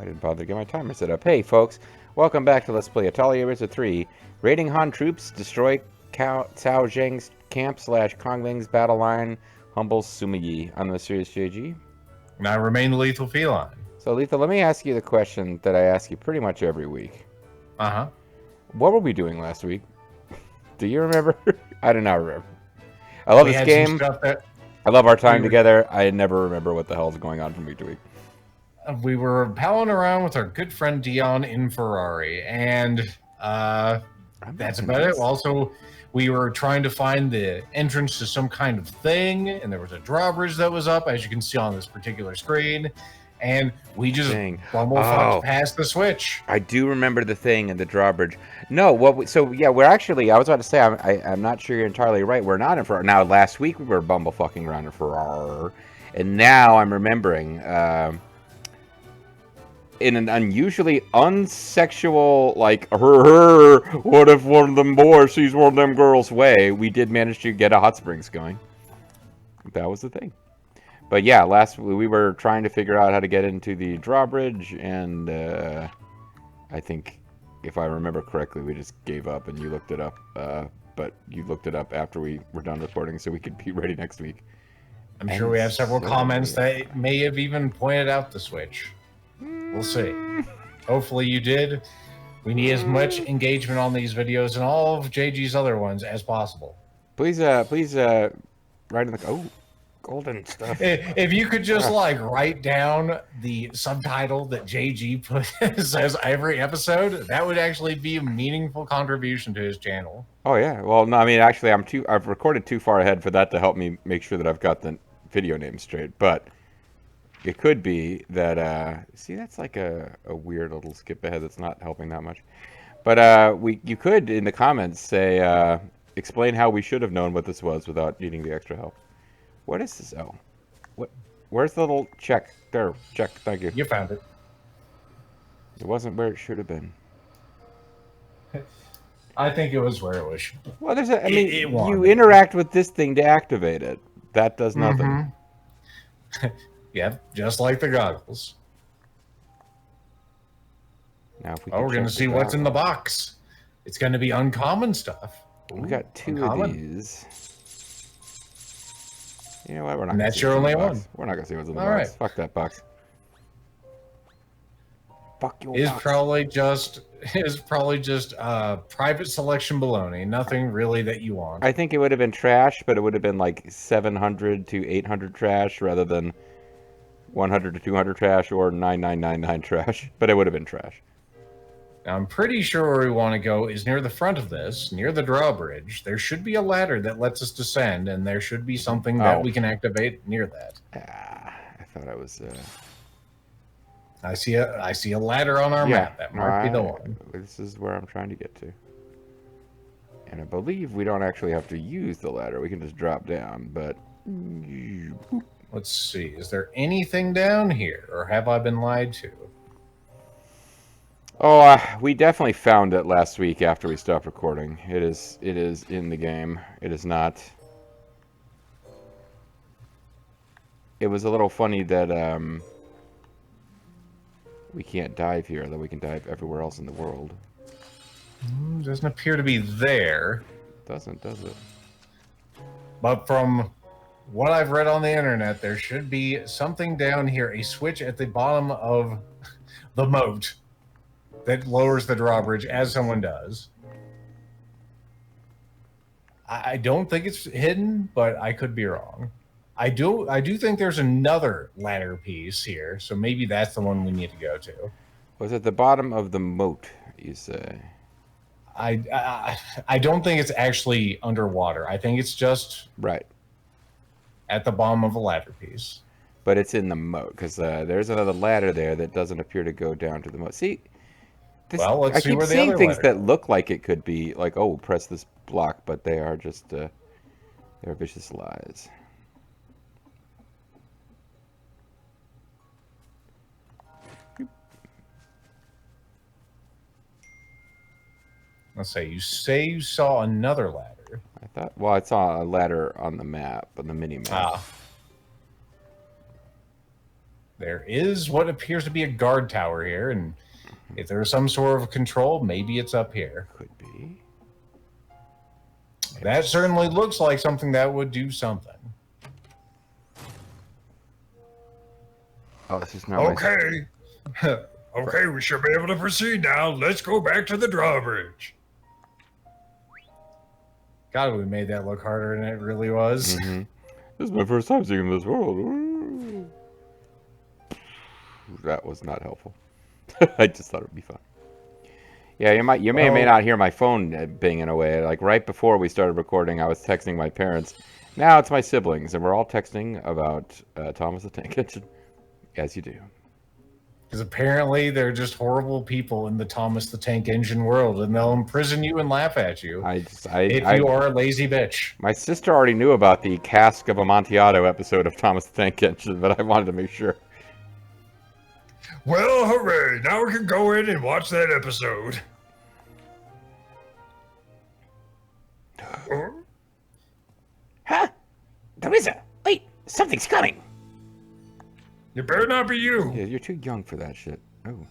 I didn't bother to get my timer set up. Hey, folks. Welcome back to Let's Play Atelier Ryza 3. Raiding Han troops, destroy Cao Zhang's camp / Kongling's battle line, humbles Sima Yi. I'm the Mysterious JG. And I remain the Lethal Feline. So, Lethal, let me ask you the question that I ask you pretty much every week. Uh-huh. What were we doing last week? Do you remember? I do not remember. I love this game. I love our time together. I never remember what the hell is going on from week to week. We were palling around with our good friend Dion in Ferrari, and that's about it. Also, we were trying to find the entrance to some kind of thing, and there was a drawbridge that was up, as you can see on this particular screen, and we just bumblefucked past the switch. I do remember the thing and the drawbridge. No, we're actually, I was about to say, I'm not sure you're entirely right. We're not in Ferrari. Now, last week we were bumblefucking around in Ferrari, and now I'm remembering, in an unusually unsexual, like, what if one of them boys sees one of them girls' way, we did manage to get a hot springs going. That was the thing. But yeah, we were trying to figure out how to get into the drawbridge, and I think, if I remember correctly, we just gave up and you looked it up. But you looked it up after we were done recording, so we could be ready next week. I'm sure we have several comments that may have even pointed out the switch. We'll see. Hopefully you did. We need as much engagement on these videos and all of JG's other ones as possible. Please write in the golden stuff. If you could just write down the subtitle that JG says every episode, that would actually be a meaningful contribution to his channel. Oh yeah. Well, no, I mean actually I've recorded too far ahead for that to help me make sure that I've got the video name straight, but it could be that, see, that's like a weird little skip ahead that's not helping that much. But you could, in the comments, say, explain how we should have known what this was without needing the extra help. What is this? Oh. Where's the little check? There, check, thank you. You found it. It wasn't where it should have been. I think it was where it was. Well, you interact with this thing to activate it. That does nothing. Yeah, just like the goggles. Now, if we're going to see what's in the box. It's going to be uncommon stuff. We got two of these. You know what? We're not. And that's your only one. We're not going to see what's in the box. Right. Fuck that box. Fuck your box. Is probably just private selection baloney. Nothing really that you want. I think it would have been trash, but it would have been like 700 to 800 trash rather than 100 to 200 trash or 9999 trash, but it would have been trash. Now, I'm pretty sure where we want to go is near the front of this, near the drawbridge. There should be a ladder that lets us descend, and there should be something that we can activate near that. I thought I was. I see a ladder on our map. That might be the one. This is where I'm trying to get to. And I believe we don't actually have to use the ladder. We can just drop down, but. Let's see. Is there anything down here, or have I been lied to? Oh, we definitely found it last week after we stopped recording. It is in the game. It is not. It was a little funny that we can't dive here, though we can dive everywhere else in the world. Doesn't appear to be there. Doesn't, does it? But from what I've read on the internet, there should be something down here, a switch at the bottom of the moat that lowers the drawbridge as someone does. I don't think it's hidden, but I could be wrong. I do think there's another ladder piece here, so maybe that's the one we need to go to. Was it the bottom of the moat, you say? I don't think it's actually underwater. I think it's just right at the bottom of a ladder piece. But it's in the moat, because there's another ladder there that doesn't appear to go down to the moat. See, let's see where the other ladder I keep seeing things that look like it could be, like, oh, press this block, but they are just, they're vicious lies. Let's say you saw another ladder. I saw a ladder on the map, on the mini map. there is what appears to be a guard tower here, and if there's some sort of control, maybe it's up here. Could be. That certainly looks like something that would do something. Oh, this is not Okay. Okay, we should be able to proceed now. Let's go back to the drawbridge. God, we made that look harder than it really was. Mm-hmm. This is my first time seeing this world. Ooh. That was not helpful. I just thought it would be fun. Yeah, you may or may not hear my phone binging away. Like right before we started recording, I was texting my parents. Now it's my siblings, and we're all texting about Thomas the Tank Engine, as you do. Because apparently they're just horrible people in the Thomas the Tank Engine world, and they'll imprison you and laugh at you if you are a lazy bitch. My sister already knew about the Cask of Amontillado episode of Thomas the Tank Engine, but I wanted to make sure. Well, hooray! Now we can go in and watch that episode. Huh? Ryza, wait, something's coming. It better not be you. Yeah, you're too young for that shit. Oh.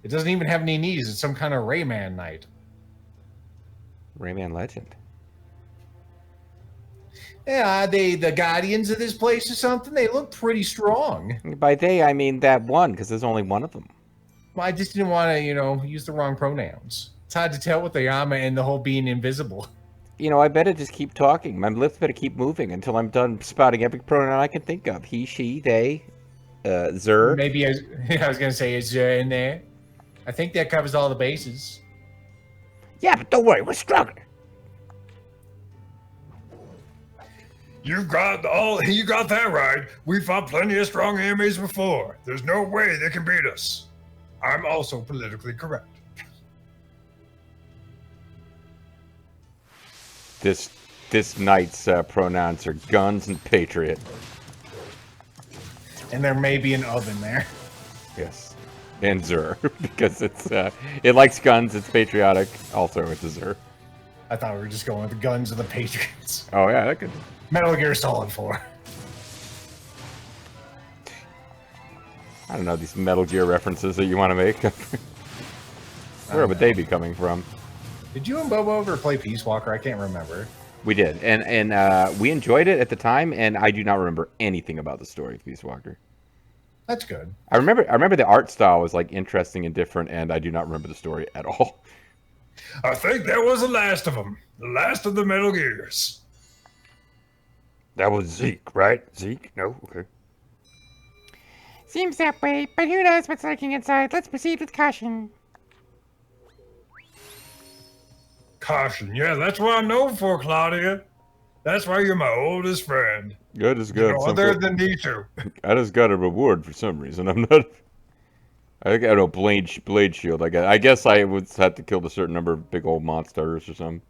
It doesn't even have any knees. It's some kind of Rayman knight. Rayman Legend. Yeah, are they the guardians of this place or something? They look pretty strong. By they, I mean that one, because there's only one of them. Well, I just didn't want to, use the wrong pronouns. It's hard to tell with the Yama and the whole being invisible. I better just keep talking. My lips better keep moving until I'm done spouting every pronoun I can think of. He, she, they, zer. Maybe I was going to say a zer in there. I think that covers all the bases. Yeah, but don't worry, we're stronger. You got that right. We fought plenty of strong enemies before. There's no way they can beat us. I'm also politically correct. This knight's pronouns are guns and patriot. And there may be an oven there. Yes. And zer, because it likes guns, it's patriotic, also it's a zer. I thought we were just going with the guns of the Patriots. Oh yeah, that could... Metal Gear Solid 4. I don't know, these Metal Gear references that you want to make. Where would they be coming from? Did you and Bobo ever play Peace Walker? I can't remember. We did, and we enjoyed it at the time, and I do not remember anything about the story of Peace Walker. That's good. I remember the art style was like interesting and different, and I do not remember the story at all. I think that was the last of them. The last of the Metal Gears. That was Zeke, right? Zeke? No? Okay. Seems that way, but who knows what's lurking inside? Let's proceed with caution. Caution. Yeah, that's what I'm known for, Claudia. That's why you're my oldest friend. I just got other than these two. I just got a reward for some reason. I'm not... I got a blade shield. I guess I would have to kill a certain number of big old monsters or something.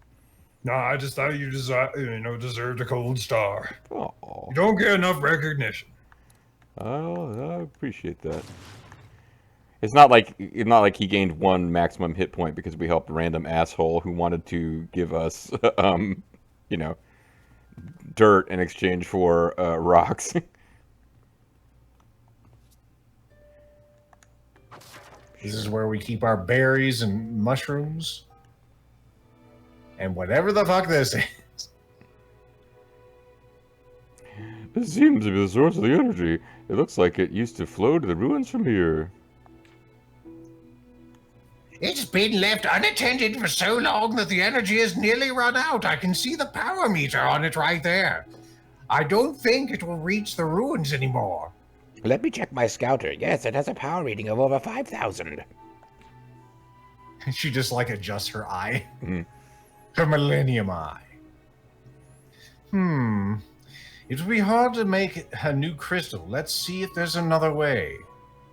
No, I just thought you deserved a gold star. Oh. You don't get enough recognition. Oh, I appreciate that. It's not like he gained one maximum hit point because we helped a random asshole who wanted to give us, dirt in exchange for rocks. This is where we keep our berries and mushrooms. And whatever the fuck this is. This seems to be the source of the energy. It looks like it used to flow to the ruins from here. It's been left unattended for so long that the energy has nearly run out. I can see the power meter on it right there. I don't think it will reach the ruins anymore. Let me check my scouter. Yes, it has a power reading of over 5,000. She just adjusts her eye. Her Millennium Eye. It would be hard to make a new crystal. Let's see if there's another way.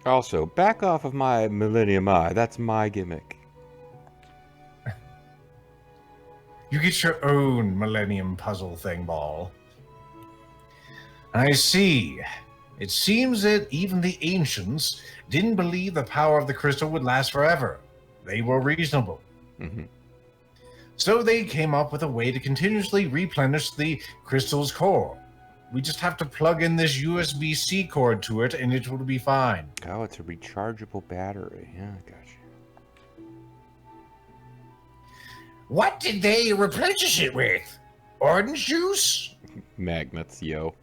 Also, back off of my Millennium Eye. That's my gimmick. You get your own Millennium Puzzle thing, ball. I see. It seems that even the ancients didn't believe the power of the crystal would last forever. They were reasonable. So they came up with a way to continuously replenish the crystal's core. We just have to plug in this USB-C cord to it, and it will be fine. Oh, it's a rechargeable battery. Yeah, gotcha. What did they replenish it with? Orange juice? Magnets, yo.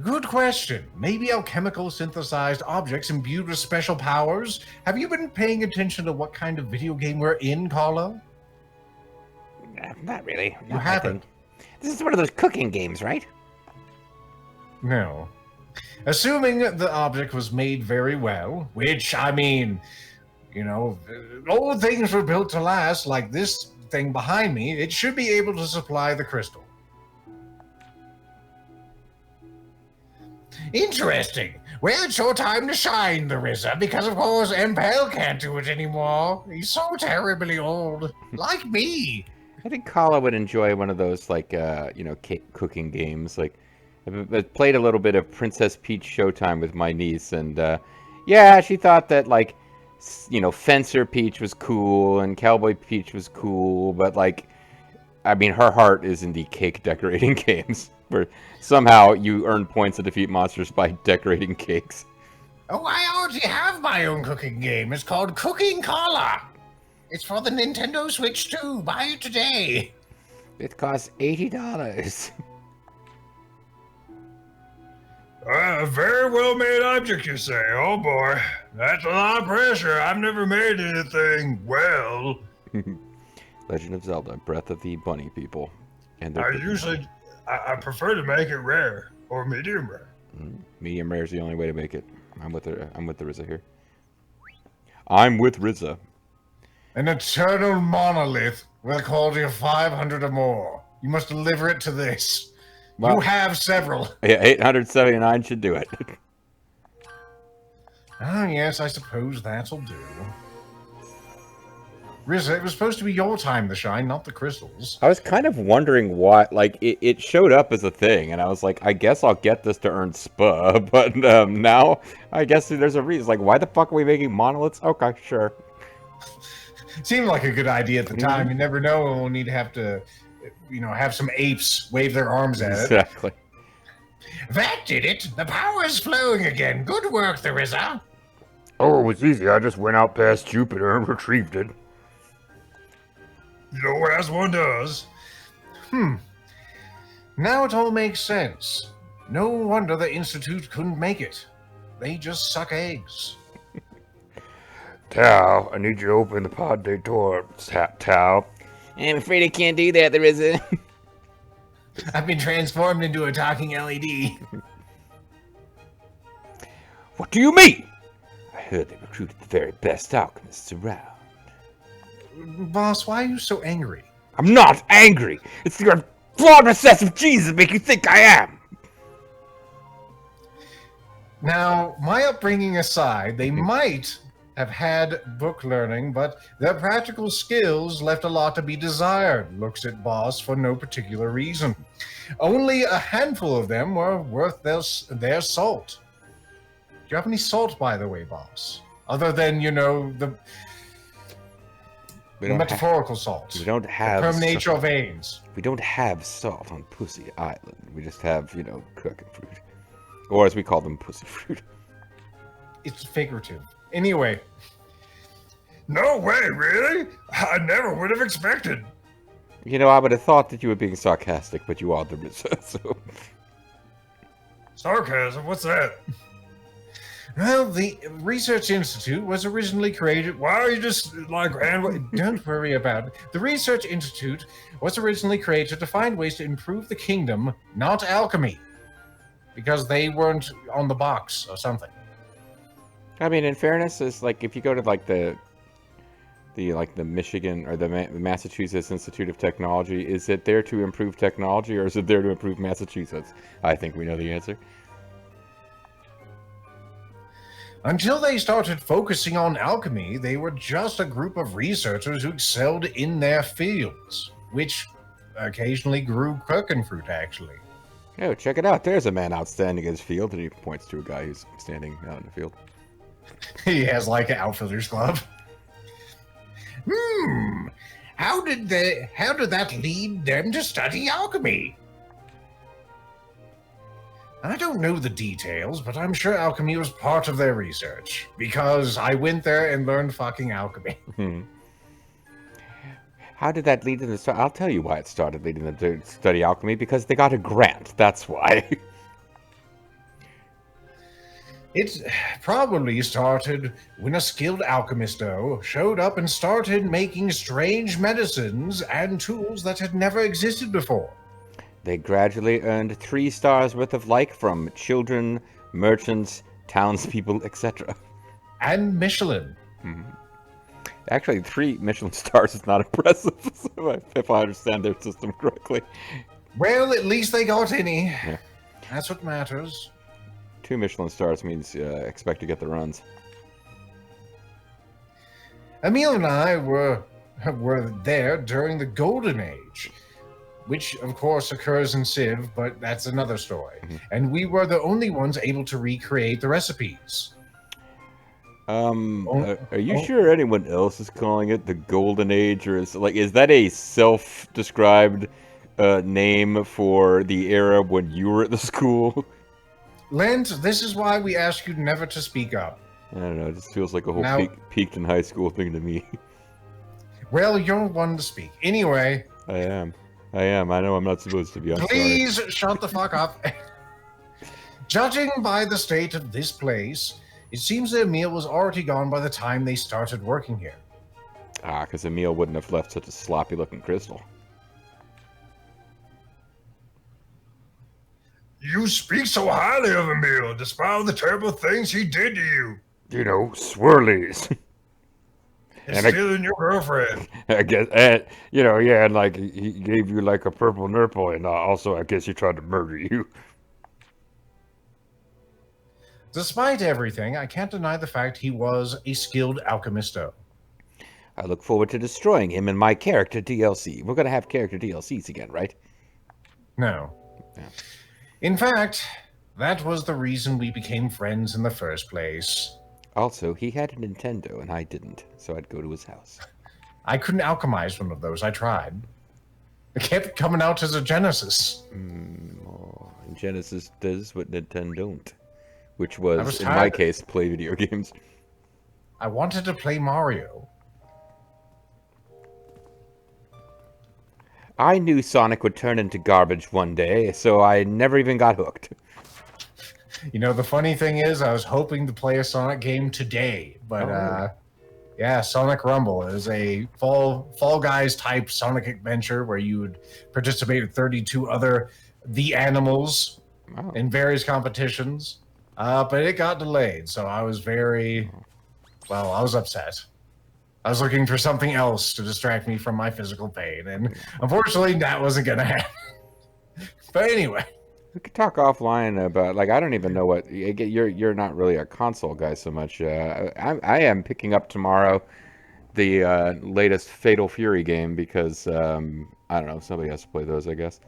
Good question. Maybe alchemical synthesized objects imbued with special powers? Have you been paying attention to what kind of video game we're in, Carlo? Not really. You Not haven't. This is one of those cooking games, right? No. Assuming the object was made very well, which, I mean, you know, old things were built to last, like this thing behind me, it should be able to supply the crystal. Interesting. Well, it's your time to shine, the Ryza, because of course Impel can't do it anymore. He's so terribly old. Like me. I think Kala would enjoy one of those, like, cooking games. Like, I've played a little bit of Princess Peach Showtime with my niece, and, yeah, she thought that, like, Fencer Peach was cool, and Cowboy Peach was cool, but, like, I mean, her heart is in the cake decorating games, where somehow you earn points to defeat monsters by decorating cakes. Oh, I already have my own cooking game. It's called Cooking Kala. It's for the Nintendo Switch too. Buy it today. It costs $80. A very well made object, you say. Oh boy, that's a lot of pressure. I've never made anything well. Legend of Zelda: Breath of the Bunny People. And I prefer to make it rare or medium rare. Medium rare is the only way to make it. I'm with the Ryza here. I'm with Ryza. An eternal monolith will call you 500 or more. You must deliver it to this. Well, you have several. Yeah, 879 should do it. Oh, yes, I suppose that'll do. Ryza, it was supposed to be your time to shine, not the crystals. I was kind of wondering why, like, it showed up as a thing, and I was like, I guess I'll get this to earn SPA, but now I guess there's a reason. Like, why the fuck are we making monoliths? Okay, sure. Seemed like a good idea at the time. You never know when we'll need to have some apes wave their arms at it. Exactly. That did it. The power is flowing again. Good work, the Ryza. Oh, it was easy. I just went out past Jupiter and retrieved it. You know, as one does. Now it all makes sense. No wonder the Institute couldn't make it. They just suck eggs. Tao, I need you to open the pod bay door. Tao. I'm afraid I can't do that. There is a... I've been transformed into a talking LED. What do you mean? I heard they recruited the very best alchemists around. Boss, why are you so angry? I'm not angry. It's your flawed recessive genes that make you think I am. Now, my upbringing aside, they might have had book learning, but their practical skills left a lot to be desired, looks at Boss for no particular reason. Only a handful of them were worth their salt. Do you have any salt, by the way, Boss? Other than, the metaphorical salt. We don't have from nature veins. We don't have salt on Pussy Island. We just have, cooking fruit. Or as we call them, pussy fruit. It's figurative. Anyway. No way, really? I never would have expected. I would have thought that you were being sarcastic, but you are the Ryza, so... Sarcasm? What's that? Well, the Research Institute was originally created... Why are you just, Don't worry about it. The Research Institute was originally created to find ways to improve the kingdom, not alchemy. Because they weren't on the box or something. I mean, in fairness, it's like if you go to the Michigan or the Massachusetts Institute of Technology, is it there to improve technology or is it there to improve Massachusetts? I think we know the answer. Until they started focusing on alchemy, they were just a group of researchers who excelled in their fields, which occasionally grew cooking fruit, actually. Oh, check it out. There's a man outstanding in his field, and he points to a guy who's standing out in the field. He has an outfielder's glove. How did that lead them to study alchemy? I don't know the details, but I'm sure alchemy was part of their research, because I went there and learned fucking alchemy. How did that lead them to start? I'll tell you why it started leading them to study alchemy, because they got a grant. That's why. It probably started when a skilled alchemist, though, showed up and started making strange medicines and tools that had never existed before. They gradually earned 3 stars worth of like from children, merchants, townspeople, etc. And Michelin. Actually, 3 Michelin stars is not impressive, if I understand their system correctly. Well, at least they got any. Yeah. That's what matters. 2 Michelin stars means expect to get the runs. Emil and I were there during the Golden Age, which of course occurs in Civ, but that's another story. And we were the only ones able to recreate the recipes. Are you sure anyone else is calling it the Golden Age, or is that a self-described name for the era when you were at the school? Lent, this is why we ask you never to speak up. I don't know, it just feels like a whole peaked in high school thing to me. Well, you're one to speak. Anyway. I am. I know I'm not supposed to be. Please shut the fuck up. Judging by the state of this place, it seems that Emil was already gone by the time they started working here. Because Emil wouldn't have left such a sloppy-looking crystal. You speak so highly of Emil, despite all the terrible things he did to you. You know, swirlies. And stealing your girlfriend. I guess, and, you know, yeah, and like he gave you like a purple nurple, and also I guess he tried to murder you. Despite everything, I can't deny the fact he was a skilled alchemisto. I look forward to destroying him in my character DLC. We're going to have character DLCs again, right? No. Yeah. In fact, that was the reason we became friends in the first place. Also, he had a Nintendo and I didn't, so I'd go to his house. I couldn't alchemize one of those. I tried. It kept coming out as a Genesis. Genesis does what Nintendo don't. Which was, in my case, play video games. I wanted to play Mario. I knew Sonic would turn into garbage one day, so I never even got hooked. You know, the funny thing is, I was hoping to play a Sonic game today, but yeah, Sonic Rumble is a Fall Guys type Sonic adventure where you would participate in 32 other The Animals in various competitions. But it got delayed, so I was I was upset. I was looking for something else to distract me from my physical pain, and unfortunately, that wasn't going to happen. But anyway. We could talk offline about, I don't even know what, you're not really a console guy so much. I am picking up tomorrow the latest Fatal Fury game because, I don't know, somebody has to play those, I guess.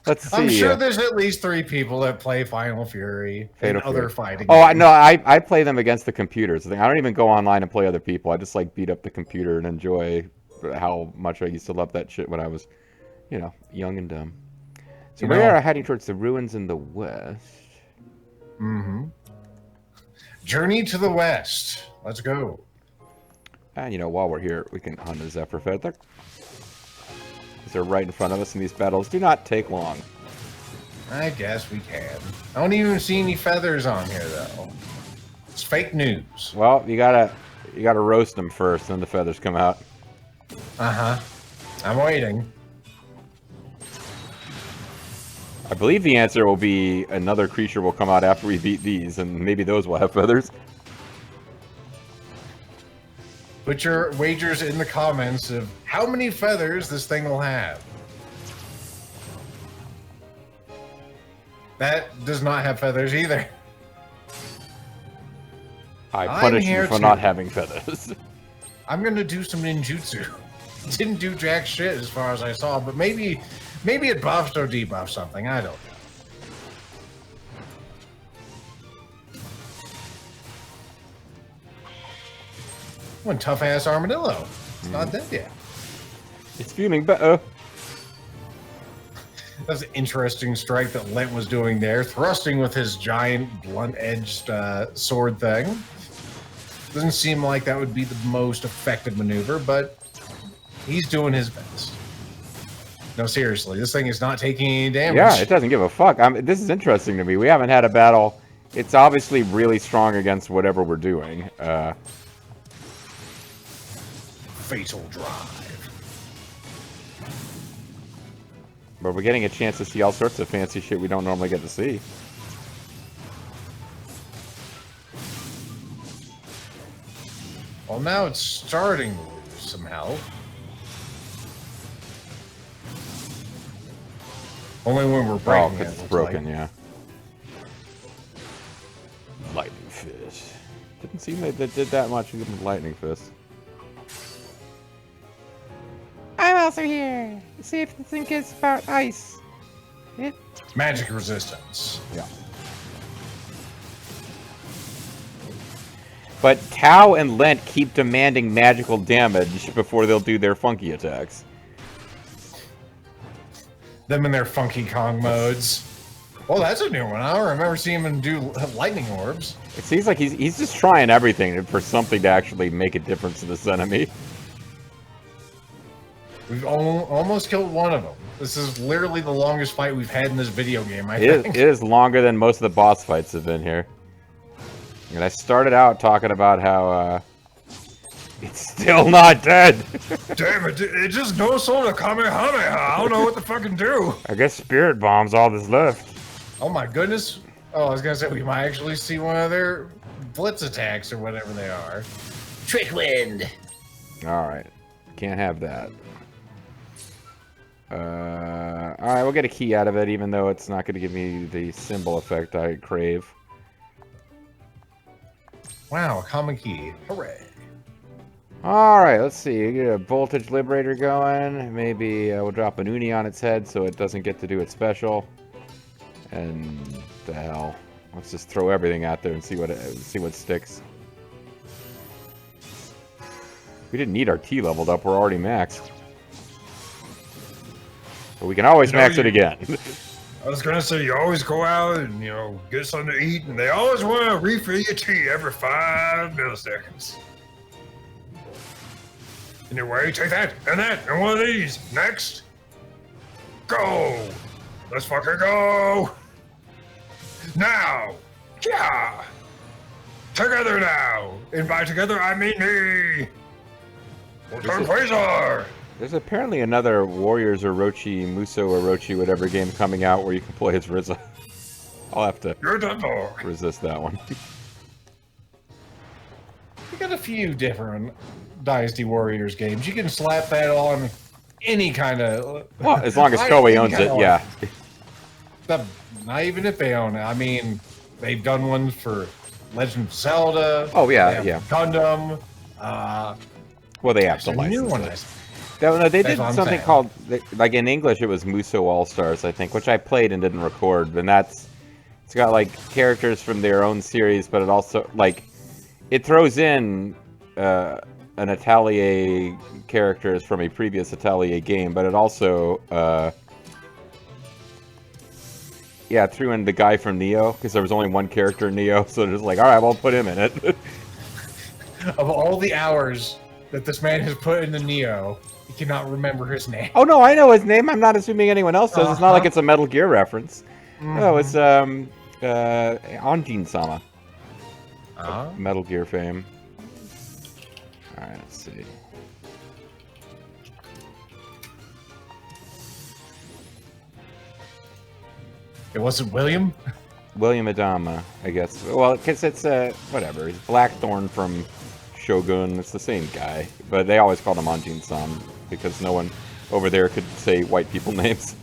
Let's see. I'm sure there's at least 3 people that play Final Fury and other fighting games. games. No, I play them against the computers. I don't even go online and play other people. I just beat up the computer and enjoy how much I used to love that shit when I was, young and dumb. So we are heading towards the ruins in the west. Mm-hmm. Journey to the west. Let's go. And, while we're here, we can hunt a Zephyr Feather. They're right in front of us, and these battles do not take long. I guess we can. I don't even see any feathers on here, though. It's fake news. Well, you gotta roast them first, then the feathers come out. Uh-huh. I'm waiting. I believe the answer will be another creature will come out after we beat these, and maybe those will have feathers. Put your wagers in the comments of how many feathers this thing will have. That does not have feathers either. I punish you for not having feathers. I'm gonna do some ninjutsu. Didn't do jack shit as far as I saw, but maybe it buffed or debuffed something. I don't know. One tough ass armadillo. It's not dead yet. It's feeling better. That's an interesting strike that Lent was doing there, thrusting with his giant blunt-edged sword thing. Doesn't seem like that would be the most effective maneuver, but he's doing his best. No, seriously, this thing is not taking any damage. Yeah, it doesn't give a fuck. This is interesting to me. We haven't had a battle. It's obviously really strong against whatever we're doing. Fatal drive. But we're getting a chance to see all sorts of fancy shit we don't normally get to see. Well, now it's starting to lose some health. Only when we're breaking it. Because it's looks broken, like. yeah. Lightning fist. Didn't seem like that did that much with lightning fist. I'm also here. See if the thing is about ice. Magic resistance. Yeah. But Tau and Lent keep demanding magical damage before they'll do their funky attacks. Them in their Funky Kong modes. Well, that's a new one. I don't remember seeing him do lightning orbs. It seems like he's just trying everything for something to actually make a difference to this enemy. We've almost killed one of them. This is literally the longest fight we've had in this video game, I It think. is longer than most of the boss fights have been here. And I started out talking about how it's still not dead. Damn it, it just no soul to Kamehameha. I don't know what to fucking do. I guess Spirit Bomb's all that's left. Oh my goodness. Oh, I was going to say, we might actually see one of their blitz attacks or whatever they are. Trick wind. Alright. Can't have that. Alright, we'll get a key out of it, even though it's not going to give me the symbol effect I crave. Wow, a common key. Hooray. Alright, let's see. Get a voltage liberator going. Maybe we'll drop an uni on its head so it doesn't get to do its special. And the hell. Let's just throw everything out there and see what sticks. We didn't need our T leveled up, we're already maxed. But we can always max it again. I was gonna say, you always go out and, get something to eat, and they always want to refill your tea every 5 milliseconds. Anyway, take that, and one of these. Next. Go! Let's fucking go! Now! Yeah! Together now! And by together, I mean me! We'll turn Quasar! There's apparently another Warriors Orochi, Muso Orochi, whatever game coming out where you can play as Ryza. I'll have to You're done for. resist that one. We got a few different Dynasty Warriors games. You can slap that on any kind of... Well, as long as Koei owns it, yeah. Not even if they own it. I mean, they've done ones for Legend of Zelda. Oh, yeah, they have yeah. Gundam. Well, they have to There's a new license one. it. No, they did That's what I'm something saying. called, like in English, it was Muso All Stars, I think, which I played and didn't record. And it's got like characters from their own series, but it also it throws in an Atelier characters from a previous Atelier game, but it also it threw in the guy from Neo because there was only one character in Neo, so they're just like, all right, we'll put him in it. Of all the hours that this man has put into Neo, he cannot remember his name. Oh no, I know his name. I'm not assuming anyone else does. It's not like it's a Metal Gear reference. No, it's Anjin-sama. Metal Gear fame. Alright, let's see. It wasn't William? William Adama, I guess. Well, because it's whatever. He's Blackthorn from Shogun. It's the same guy, but they always called him Anjin-san because no one over there could say white people names.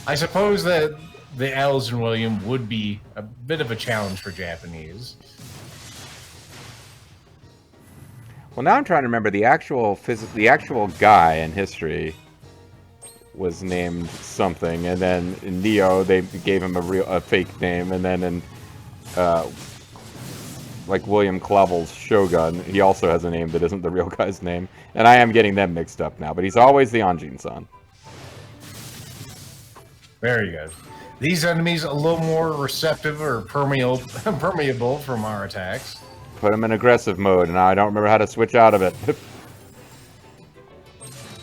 I suppose that the L's in William would be a bit of a challenge for Japanese. Well, now I'm trying to remember the actual guy in history was named something, and then in Neo they gave him a fake name, and then in like William Clavel's Shogun, he also has a name that isn't the real guy's name. And I am getting them mixed up now, but he's always the Anjin-san. Very good. These enemies a little more receptive or permeable from our attacks. Put him in aggressive mode, and I don't remember how to switch out of it.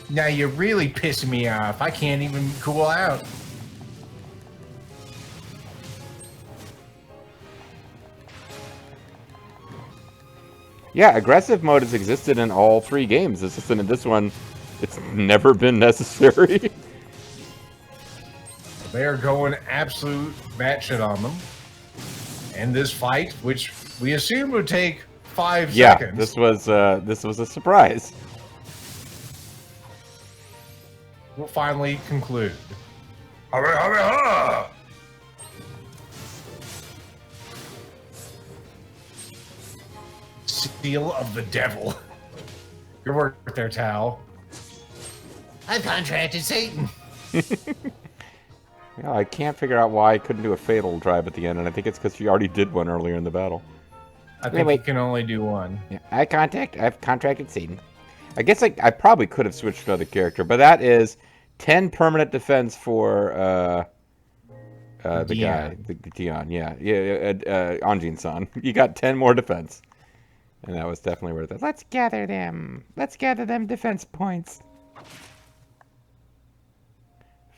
Now you're really pissing me off. I can't even cool out. Yeah, aggressive mode has existed in all 3 games. It's just in this one, it's never been necessary. They are going absolute batshit on them. And this fight, which we assumed would take 5 seconds. Yeah, this was a surprise. Will finally conclude. Hurry, hurry, hurry! Seal of the devil. Good work there, Tal. I've contracted Satan. Yeah, I can't figure out why I couldn't do a fatal drive at the end, and I think it's because she already did one earlier in the battle. I think you can only do one. Yeah, I've contracted Satan. I guess I probably could have switched to another character, but that is 10 permanent defense for the guy, the Dion. Yeah, Anjin-san. You got 10 more defense, and that was definitely worth it. Let's gather them. Let's gather them defense points.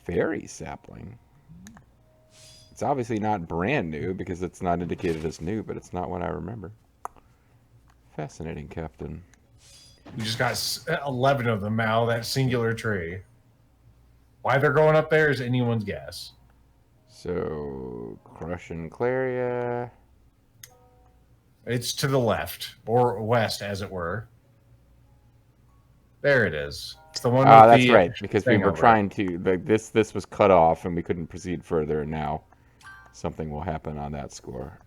Fairy sapling. It's obviously not brand new because it's not indicated as new, but it's not what I remember. Fascinating, Captain. We just got 11 of them out of that singular tree. Why they're going up there is anyone's guess. So, Crush and Claria. It's to the left, or west, as it were. There it is. It's the one with that's the right, because we were over. trying to... This was cut off, and we couldn't proceed further, and now something will happen on that score.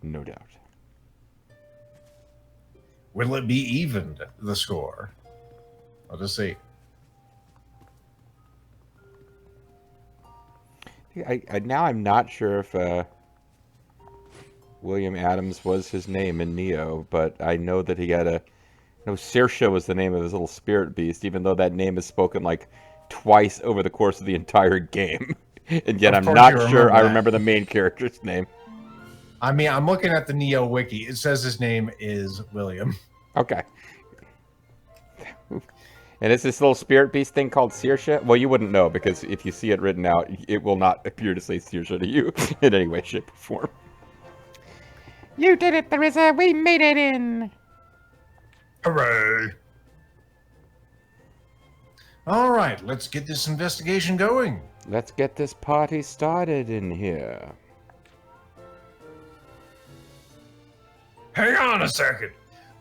No doubt. Will it be evened, the score? I'll just see. Now I'm not sure if William Adams was his name in Neo, but I know that he had a... No, Saoirse was the name of his little spirit beast, even though that name is spoken like twice over the course of the entire game. And yet I'm not sure I remember the main character's name. I mean, I'm looking at the Neo wiki. It says his name is William. Okay. And it's this little spirit beast thing called Saoirse? Well, you wouldn't know, because if you see it written out, it will not appear to say Saoirse to you in any way, shape, or form. You did it, Ryza. We made it in. Hooray! All right, let's get this investigation going. Let's get this party started in here. Hang on a second.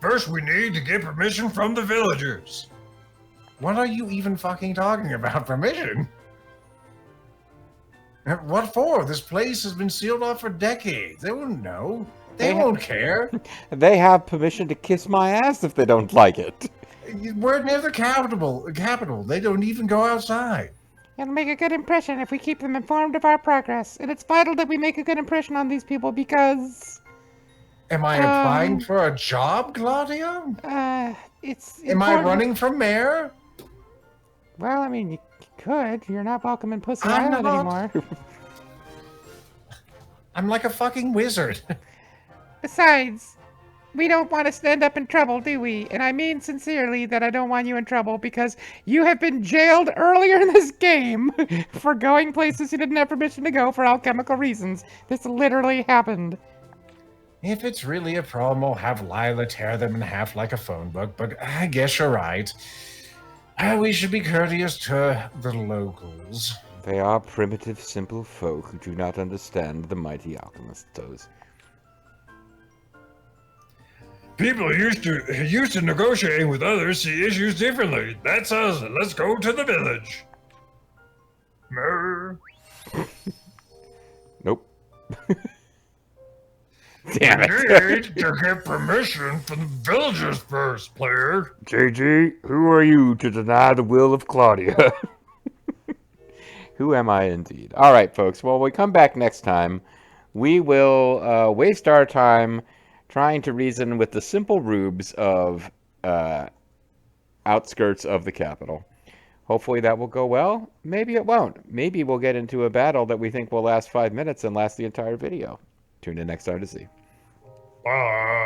First, we need to get permission from the villagers. What are you even fucking talking about? Permission? What for? This place has been sealed off for decades. They wouldn't know. They won't care. They have permission to kiss my ass if they don't like it. We're near the capital. They don't even go outside. It'll make a good impression if we keep them informed of our progress. And it's vital that we make a good impression on these people because... Am I applying for a job, Claudia? It's Am I running for mayor? Well, I mean, you could. You're not welcome in Pussy I'm Island not. anymore. I'm like a fucking wizard. Besides, we don't want to stand up in trouble, do we? And I mean sincerely that I don't want you in trouble because you have been jailed earlier in this game for going places you didn't have permission to go for alchemical reasons. This literally happened. If it's really a problem, I'll have Lila tear them in half like a phone book, but I guess you're right. We should be courteous to the locals. They are primitive, simple folk who do not understand the mighty alchemistos. People used to negotiating with others see issues differently. That's us. Let's go to the village. Mer. Nope. Damn We it. need to get permission from the villagers first, player. JG, who are you to deny the will of Claudia? Who am I indeed? All right, folks. Well, when we come back next time, we will waste our time trying to reason with the simple rubes of outskirts of the capital. Hopefully that will go well. Maybe it won't. Maybe we'll get into a battle that we think will last 5 minutes and last the entire video. Tune in next time to see. Bye.